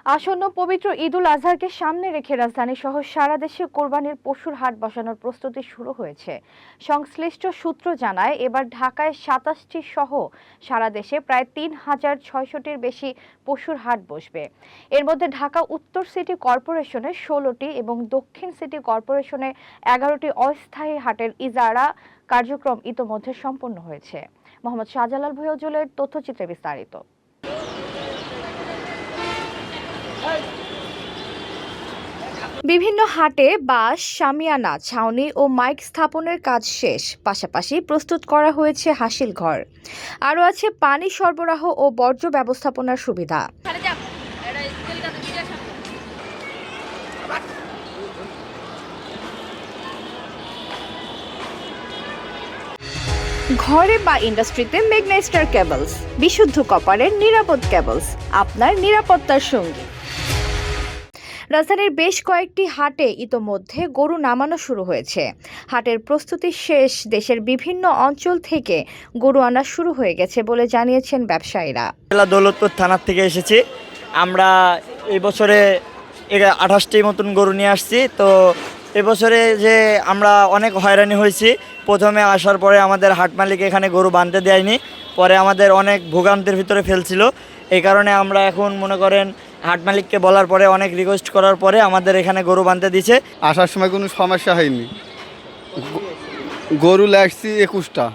আসন্ন পবিত্র ঈদুল আজহাকে সামনে রেখে রাজধানী সহ সারা দেশে কোরবানির পশুর হাট বসানোর প্রস্তুতি শুরু হয়েছে। সংশ্লিষ্ট সূত্র জানায়, এবার ঢাকায় ২৭টি সহ সারা দেশে প্রায় ৩,৬০০টির বেশি পশুর হাট বসবে। এর মধ্যে ঢাকা উত্তর সিটি কর্পোরেশনে ১৬টি এবং দক্ষিণ সিটি কর্পোরেশনে ১১টি অস্থায়ী হাটের ইজারা কার্যক্রম ইতোমধ্যে সম্পন্ন হয়েছে। মোহাম্মদ শাহজালাল ভুঁইয়াজুলের তথ্যচিত্রে বিস্তারিত। বিভিন্ন হাটে বাঁশ, শামিয়ানা, ছাউনি ও মাইক স্থাপনের কাজ শেষ। পাশাপাশি প্রস্তুত করা হয়েছে হাসিল ঘর। আরও আছে পানি সরবরাহ ও বর্জ্য ব্যবস্থাপনার সুবিধা। ঘরে বা ইন্ডাস্ট্রিতে মেঘনা স্টার কেবলস, বিশুদ্ধ কপারের নিরাপদ কেবলস, আপনার নিরাপত্তার সঙ্গী। রাজধানীর বেশ কয়েকটি হাটে ইতোমধ্যে গরু নামানো শুরু হয়েছে। হাটের প্রস্তুতি শেষ। দেশের বিভিন্ন অঞ্চল থেকে গরু আনা শুরু হয়ে গেছে বলে জানিয়েছেন ব্যবসায়ীরা। দৌলতপুর থানার থেকে এসেছি আমরা। এই বছরে ২৮টি মতন গরু নিয়ে আসছি। তো এবছরে যে আমরা অনেক হয়রানি হয়েছি। প্রথমে আসার পরে আমাদের হাট মালিক এখানে গরু বাঁধতে দেয়নি, পরে আমাদের অনেক ভোগান্তির ভিতরে ফেলছিল। এই কারণে আমরা এখন মনে করেন হাট মালিককে বলার পরে, অনেক রিকোয়েস্ট করার পরে আমাদের এখানে গরু বাঁধতে দিছে। আসার সময় কোনো সমস্যা হয়নি। গরু লাগছি ২১টা।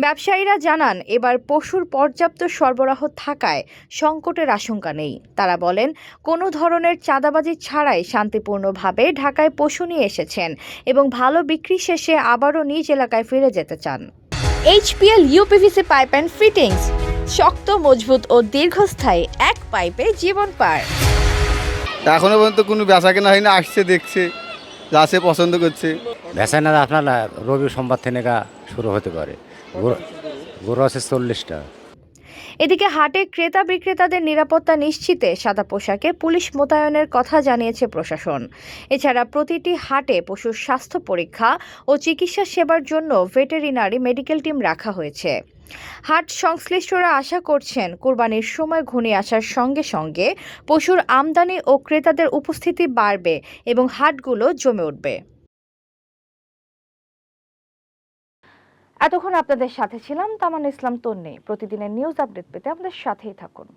ব্যবসায়ীরা জানান, এবার পশুর পর্যাপ্ত সরবরাহ থাকায় সংকটের আশঙ্কা নেই। তারা বলেন, কোনো ধরনের চাঁদাবাজি ছাড়াই শান্তিপূর্ণভাবে ঢাকায় পশু নিয়ে এসেছেন এবং ভালো বিক্রি শেষে আবারও নিজ এলাকায় ফিরে যেতে চান। HPL uPVC pipe and fittings, শক্ত, মজবুত ও দীর্ঘস্থায়ী, এক পাইপে জীবন পার। এখনো পর্যন্ত কোনো বেচা কেনা হয়নি, আসছে দেখছে, যাচ্ছে পছন্দ করছে। বেচা না আপনার রবি সোমবার থেকে শুরু হতে পারে। গরু আছে 40টা। এদিকে হাটে ক্রেতা বিক্রেতাদের নিরাপত্তা নিশ্চিতে সাদা পোশাকে পুলিশ মোতায়েনের কথা জানিয়েছে প্রশাসন। এছাড়া প্রতিটি হাটে পশুর স্বাস্থ্য পরীক্ষা ও চিকিৎসা সেবার জন্য ভেটেরিনারি মেডিকেল টিম রাখা হয়েছে। হাট সংশ্লিষ্টরা আশা করছেন, কোরবানির সময় ঘনিয়ে আসার সঙ্গে সঙ্গে পশুর আমদানি ও ক্রেতাদের উপস্থিতি বাড়বে এবং হাটগুলো জমে উঠবে। এতক্ষণ আপনাদের সাথে ছিলাম তামান ইসলাম তন্নি। প্রতিদিনের নিউজ আপডেট পেতে আমাদের সাথেই থাকুন।